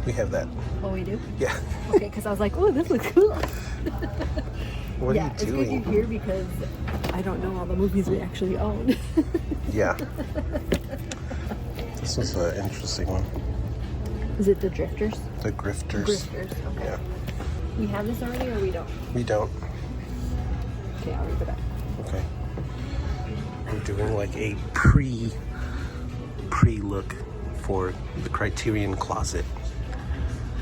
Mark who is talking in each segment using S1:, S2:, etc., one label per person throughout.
S1: We have that.
S2: Oh, we do?
S1: Yeah.
S2: Okay, because I was like, oh, this looks cool.
S1: What are you doing?
S2: It's good you're here because I don't know all the movies we actually own.
S1: Yeah. This was an interesting one.
S2: Is it The Drifters?
S1: The Grifters.
S2: Grifters, okay.
S1: Yeah.
S2: We have this already or we don't?
S1: We don't.
S2: Okay, I'll leave it up.
S1: Okay. We're doing like a pre-look for the Criterion Closet,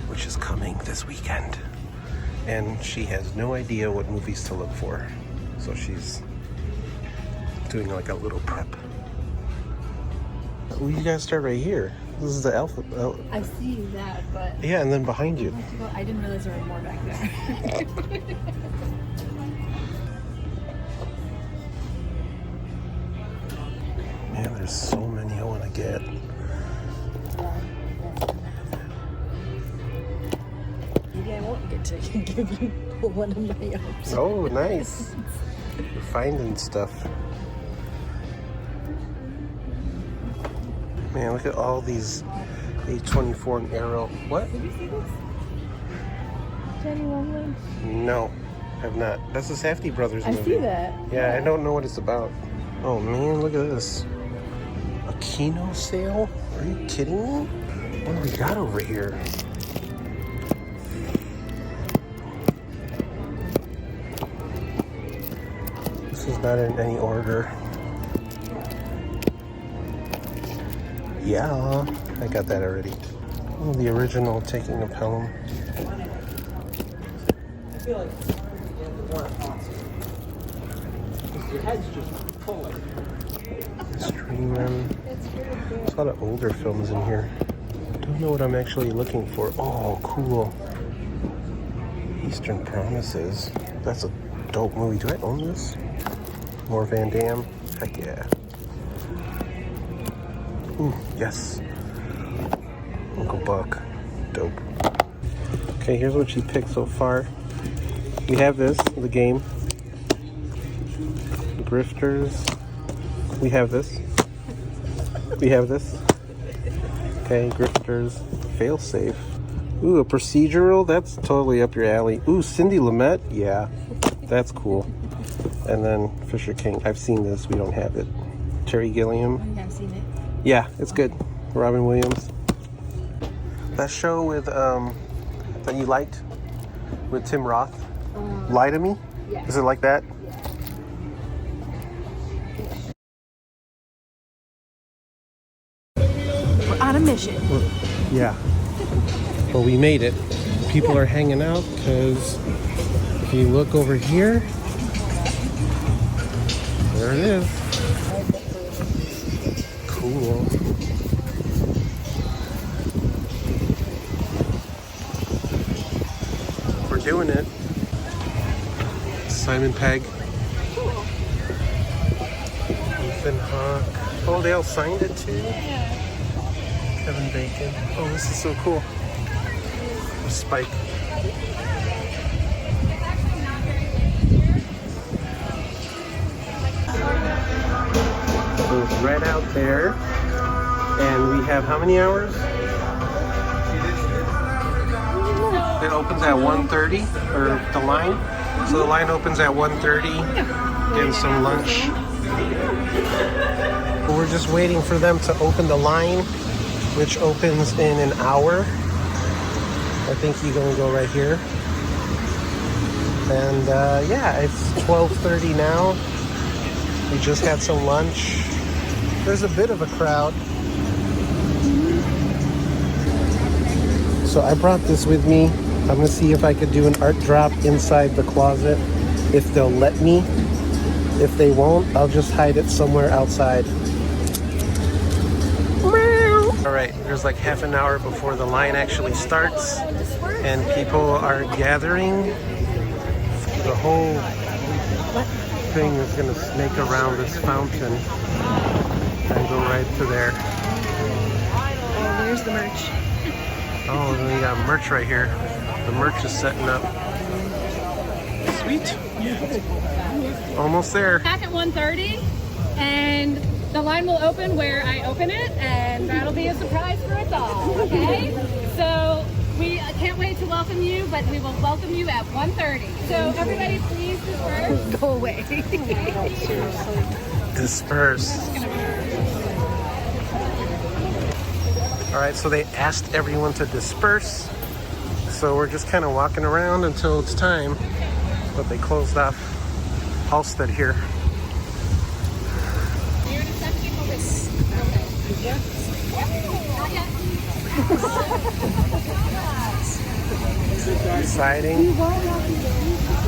S1: which is coming this weekend. And she has no idea what movies to look for. So she's doing like a little prep. Well, you gotta start right here. This is the alphabet.
S2: I see that, but...
S1: Yeah, and then behind you.
S2: I didn't realize there were more back there.
S1: Man, there's so many I want to get.
S2: Maybe I won't get to give you one of my options.
S1: Oh, nice. You're finding stuff. Man, look at all these A24 and Arrow. What?
S2: Did you see this? Jenny Lumley?
S1: No, have not. That's the Safdie Brothers movie.
S2: I see that.
S1: Yeah, I don't know what it's about. Oh man, look at this. A Kino sale? Are you kidding me? What do we got over here? This is not in any order. Yeah, I got that already. Oh, the original Taking of Pelham.
S3: I feel like your head's just pulling.
S1: Streaming. There's a lot of older films in here. Don't know what I'm actually looking for. Oh, cool. Eastern Promises. That's a dope movie. Do I own this? More Van Damme? Heck yeah. Ooh, yes. Uncle Buck. Dope. Okay, here's what she picked so far. We have this, the game. The Grifters. We have this. We have this. Okay, Grifters. Failsafe. Ooh, a procedural? That's totally up your alley. Ooh, Cindy Lumet? Yeah, that's cool. And then Fisher King. I've seen this. We don't have it. Terry Gilliam.
S2: Oh, I've seen it.
S1: Yeah, it's good. Robin Williams. That show with that you liked with Tim Roth. Lie to Me?
S2: Yeah.
S1: Is it like that?
S2: We're on a mission.
S1: Yeah. Well, we made it. People are hanging out because if you look over here, there it is. Cool. We're doing it. Simon Pegg. Ethan Hawke. Oh, they all signed it too? Kevin Bacon. Oh, this is so cool. Spike. So it's right out there. And we have how many hours? It opens at 1:30, or the line. So the line opens at 1:30. Getting some lunch. We're just waiting for them to open the line, which opens in an hour. I think you're gonna go right here. And yeah, it's 12:30 now. We just had some lunch. There's a bit of a crowd. So I brought this with me. I'm gonna see if I could do an art drop inside the closet, if they'll let me. If they won't, I'll just hide it somewhere outside. All right, there's like half an hour before the line actually starts, and people are gathering. The whole thing is gonna snake around this fountain and go right to there.
S2: Oh, there's the merch.
S1: Oh, and we got merch right here. The merch is setting up. Sweet. Almost there.
S4: Back at 1:30, and the line will open where I open it, and that'll be a surprise for us all, okay? So can't wait to welcome you, but we will welcome you at 1:30. So everybody please disperse.
S2: Go away.
S1: Disperse. All right, so they asked everyone to disperse. So we're just kind of walking around until it's time. But they closed off Halstead here.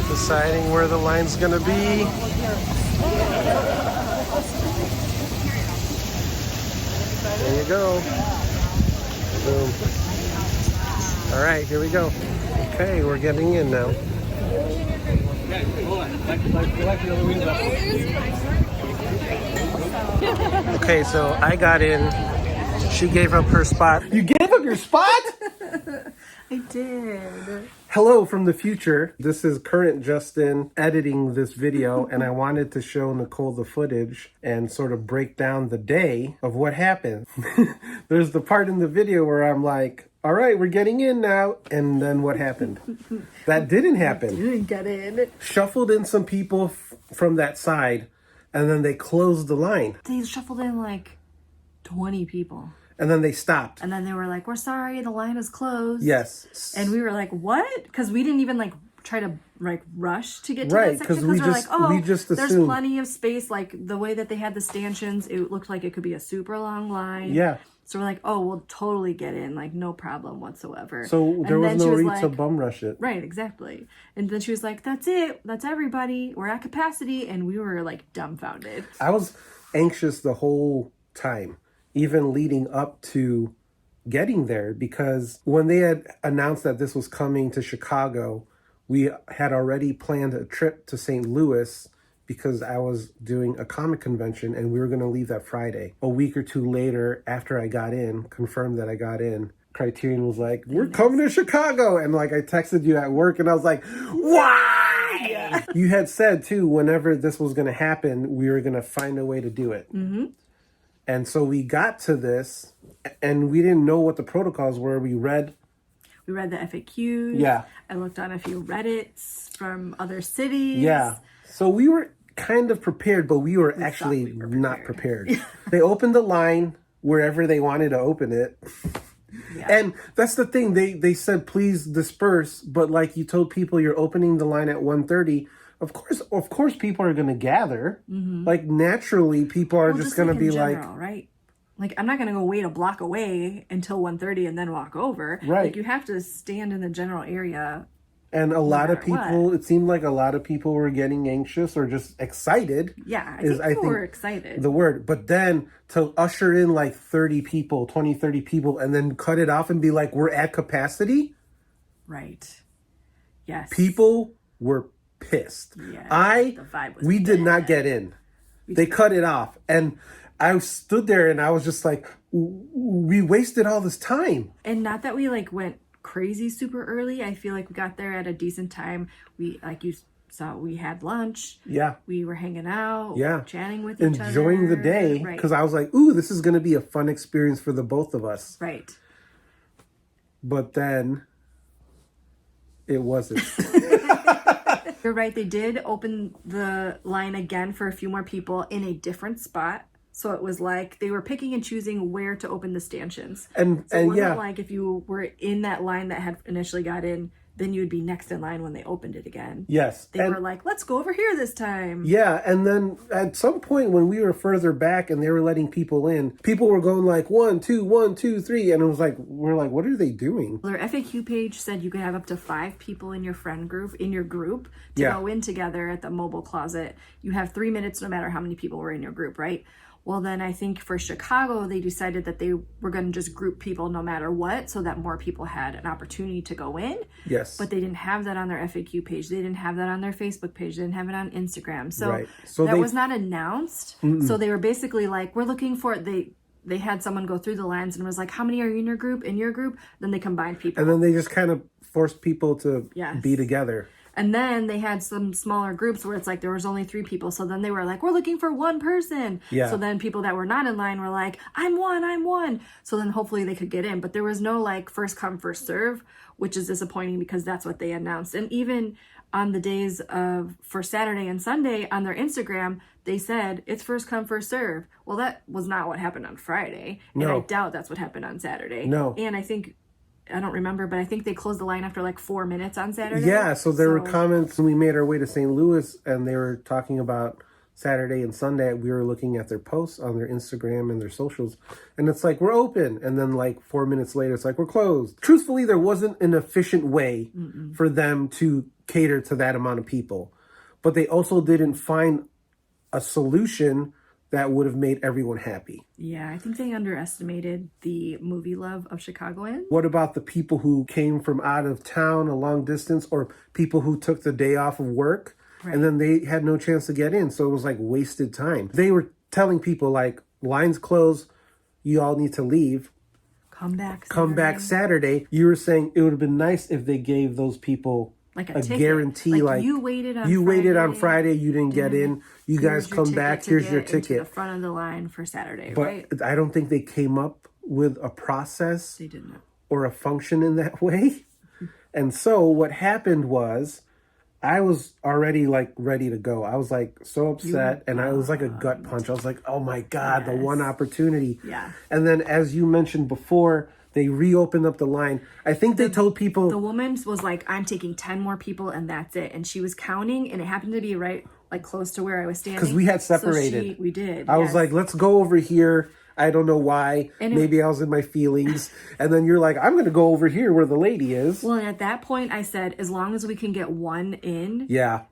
S1: Deciding where the line's gonna be. There you go. Boom. All right, here we go. Okay, we're getting in now. Okay, so I got in. She gave up her spot. You gave up your spot?
S2: I did.
S1: Hello from the future. This is current Justin editing this video, and I wanted to show Nicole the footage and sort of break down the day of what happened. There's the part in the video where I'm like, all right, we're getting in now. And then what happened? That didn't happen.
S2: Didn't get in.
S1: Shuffled in some people from that side, and then they closed the line.
S2: They shuffled in like 20 people.
S1: And then they stopped.
S2: And then they were like, we're sorry, the line is closed.
S1: Yes.
S2: And we were like, what? Because we didn't even like try to like rush to get to
S1: Right,
S2: that section.
S1: 'cause we
S2: we're
S1: just-
S2: like, oh,
S1: we just
S2: there's
S1: assumed.
S2: plenty of space. Like the way that they had the stanchions, it looked like it could be a super long line.
S1: Yeah.
S2: So we're like, oh, we'll totally get in. Like no problem whatsoever.
S1: So there
S2: And
S1: was
S2: then
S1: no
S2: she
S1: need to
S2: like,
S1: bum rush it.
S2: right, exactly. And then she was like, that's it. That's everybody. We're at capacity. And we were like dumbfounded.
S1: I was anxious the whole time, even leading up to getting there, because when they had announced that this was coming to Chicago, we had already planned a trip to St. Louis because I was doing a comic convention and we were going to leave that Friday. A week or two later, after I got in, confirmed that I got in, Criterion was like, we're coming to Chicago. And like I texted you at work and I was like, why? Yeah. You had said too, whenever this was going to happen, we were going to find a way to do it. Mm-hmm. And so we got to this and we didn't know what the protocols were. We read
S2: the FAQs.
S1: Yeah.
S2: I looked on a few Reddits from other cities.
S1: Yeah. So we were kind of prepared, but we were actually not prepared. They opened the line wherever they wanted to open it. Yeah. And that's the thing. They said, please disperse. But like you told people you're opening the line at 1:30. Of course, people are going to gather. Mm-hmm. Like naturally, people are just going to be
S2: general, right? Like I'm not going to go wait a block away until 1:30 and then walk over.
S1: Right.
S2: Like you have to stand in the general area.
S1: And a lot of people, it seemed like a lot of people were getting anxious or just excited.
S2: Yeah, I think were excited.
S1: The word. But then to usher in like 30 people, 20, 30 people, and then cut it off and be like, we're at capacity.
S2: Right. Yes.
S1: People were pissed.
S2: Yeah,
S1: we did not get in. They cut it off. And I stood there and I was just like, we wasted all this time.
S2: And not that we like went crazy super early. I feel like we got there at a decent time. We, like you saw, we had lunch.
S1: Yeah.
S2: We were hanging out.
S1: Yeah.
S2: Chatting with each other.
S1: Enjoying the day. Because I was like, ooh, this is going to be a fun experience for the both of us.
S2: Right.
S1: But then it wasn't.
S2: You're right. They did open the line again for a few more people in a different spot. So it was like they were picking and choosing where to open the stanchions.
S1: And
S2: it wasn't like if you were in that line that had initially got in, then you would be next in line when they opened it again.
S1: Yes.
S2: They were like, let's go over here this time.
S1: Yeah. And then at some point when we were further back and they were letting people in, people were going like 1, 2, 1, 2, 3. And it was like, we're like, what are they doing?
S2: Their FAQ page said you could have up to 5 people in your friend group, to go in together at the mobile closet. You have 3 minutes no matter how many people were in your group, right? Well, then I think for Chicago, they decided that they were going to just group people no matter what so that more people had an opportunity to go in.
S1: Yes.
S2: But they didn't have that on their FAQ page. They didn't have that on their Facebook page. They didn't have it on Instagram. So, that was not announced. Mm-mm. So they were basically like, we're looking for, they had someone go through the lines and was like, how many are in your group? In your group? Then they combined people.
S1: And then they just kind of forced people to be together.
S2: And then they had some smaller groups where it's like there was only 3 people. So then they were like, we're looking for 1 person.
S1: Yeah.
S2: So then people that were not in line were like, I'm one. So then hopefully they could get in. But there was no like first come, first serve, which is disappointing because that's what they announced. And even on the days for Saturday and Sunday on their Instagram, they said it's first come, first serve. Well, that was not what happened on Friday. And I doubt that's what happened on Saturday.
S1: No.
S2: And I don't remember, but I think they closed the line after like 4 minutes on Saturday.
S1: Yeah, so there were comments, and we made our way to St. Louis, and they were talking about Saturday and Sunday. We were looking at their posts on their Instagram and their socials, and it's like, we're open. And then like 4 minutes later, it's like, we're closed. Truthfully, there wasn't an efficient way for them to cater to that amount of people. But they also didn't find a solution that would have made everyone happy.
S2: Yeah, I think they underestimated the movie love of Chicagoans.
S1: What about the people who came from out of town, a long distance, or people who took the day off of work and then they had no chance to get in? So it was like wasted time. They were telling people like, lines closed, you all need to leave.
S2: Come back
S1: Saturday. You were saying it would have been nice if they gave those people
S2: like
S1: a guarantee, like
S2: you waited on
S1: Friday, you didn't get in. You guys come back. Here's your ticket.
S2: Into the front of the line for Saturday,
S1: but
S2: right?
S1: I don't think they came up with a process
S2: They didn't.
S1: or a function in that way. And so what happened was, I was already like ready to go. I was like so upset, and I was like a gut punch. I was like, oh my God, the one opportunity.
S2: Yeah.
S1: And then, as you mentioned before, they reopened up the line. I think they told people...
S2: The woman was like, I'm taking 10 more people and that's it. And she was counting, and it happened to be right like close to where I was standing.
S1: Because we had separated.
S2: So we did.
S1: I was like, let's go over here. I don't know why. And maybe I was in my feelings. And then you're like, I'm going to go over here where the lady is.
S2: Well, and at that point I said, as long as we can get 1 in.
S1: Yeah.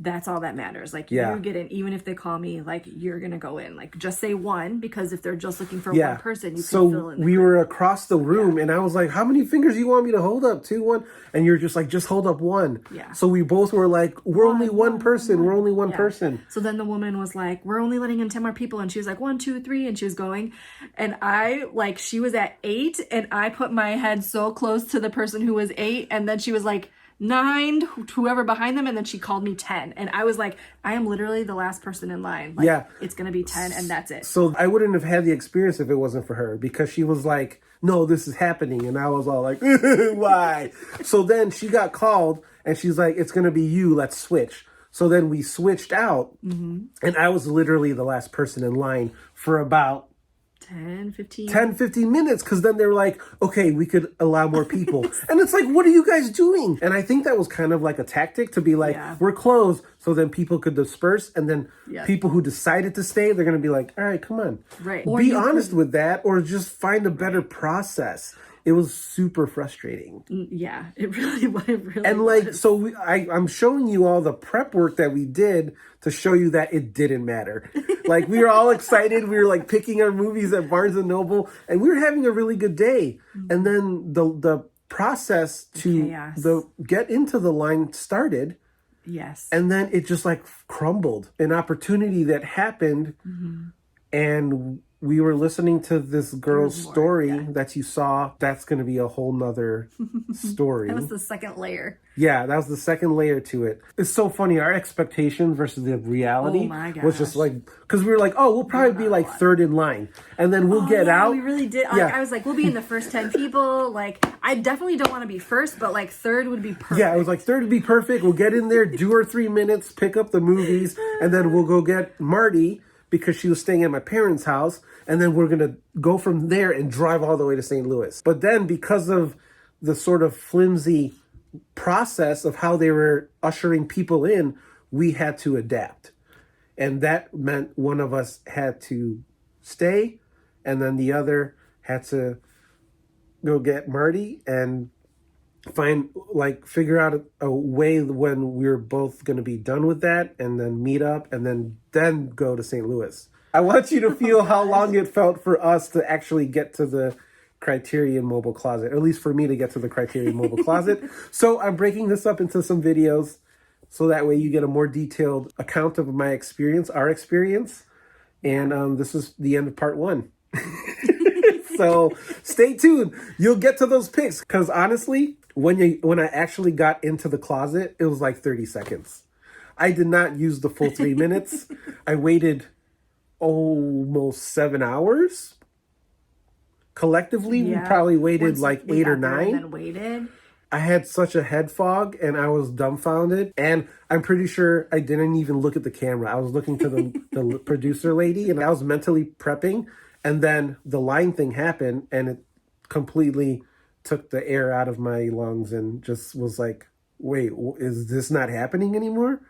S2: That's all that matters. Like, you get in, even if they call me, like, you're going to go in. Like, just say 1, because if they're just looking for 1 person, you can fill in.
S1: So we were across the room, and I was like, how many fingers do you want me to hold up? 2, 1? And you're just like, just hold up 1.
S2: Yeah.
S1: So we both were like, we're only one person. We're only one person.
S2: So then the woman was like, we're only letting in 10 more people. And she was like, 1, 2, 3. And she was going. And I, like, she was at 8. And I put my head so close to the person who was 8. And then she was like, 9, whoever behind them, and then she called me 10, and I was like, I am literally the last person in line. Like, it's gonna be 10, and that's it.
S1: So I wouldn't have had the experience if it wasn't for her, because she was like, no, this is happening, and I was all like, why? So then she got called, and she's like, it's gonna be you, let's switch. So then we switched out, and I was literally the last person in line for about 10, 15 minutes, because then they were like, okay, we could allow more people. And it's like, what are you guys doing? And I think that was kind of like a tactic to be like, we're closed, so then people could disperse, and then people who decided to stay, they're going to be like, all right, come on.
S2: Right.
S1: Be honest with that, or just find a better process. It was super frustrating.
S2: Yeah, it really was.
S1: And like, so I'm showing you all the prep work that we did to show you that it didn't matter. Like, we were all excited. We were like picking our movies at Barnes and Noble, and we were having a really good day. And then the process to get into the line started.
S2: Yes.
S1: And then it just like crumbled. An opportunity that happened, and we were listening to this girl's story that you saw. That's going to be a whole nother story.
S2: That was the second layer.
S1: Yeah, that was the second layer to it. It's so funny. Our expectation versus the reality was just like, because we were like, oh, we'll probably be like third in line. And then we'll get out.
S2: We really did. Like, I was like, we'll be in the first 10 people. Like, I definitely don't want to be first, but like third would be perfect.
S1: Yeah, it was like third would be perfect. We'll get in there, do our 3 minutes, pick up the movies, and then we'll go get Marty, because she was staying at my parents' house, and then we're going to go from there and drive all the way to St. Louis. But then, because of the sort of flimsy process of how they were ushering people in, we had to adapt. And that meant one of us had to stay, and then the other had to go get Marty and figure out a way when we're both going to be done with that, and then meet up, and then go to St. Louis. I want you to feel how long it felt for us to actually get to the Criterion Mobile Closet, or at least for me to get to the Criterion Mobile Closet. So I'm breaking this up into some videos, so that way you get a more detailed account of my experience, our experience. And this is the end of part 1. So stay tuned. You'll get to those pics, because honestly, when I actually got into the closet, it was like 30 seconds. I did not use the full 3 minutes. I waited almost 7 hours. Collectively, we probably waited
S2: Once
S1: like
S2: we
S1: 8 or
S2: got there
S1: 9.
S2: and then waited.
S1: I had such a head fog and I was dumbfounded. And I'm pretty sure I didn't even look at the camera. I was looking to the producer lady and I was mentally prepping. And then the line thing happened and it completely took the air out of my lungs and just was like, wait, is this not happening anymore?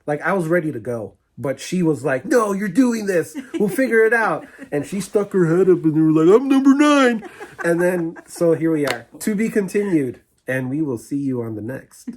S1: Like I was ready to go. But she was like, no, you're doing this. We'll figure it out. And she stuck her head up and they were like, I'm number 9. And then, so here we are. To be continued. And we will see you on the next.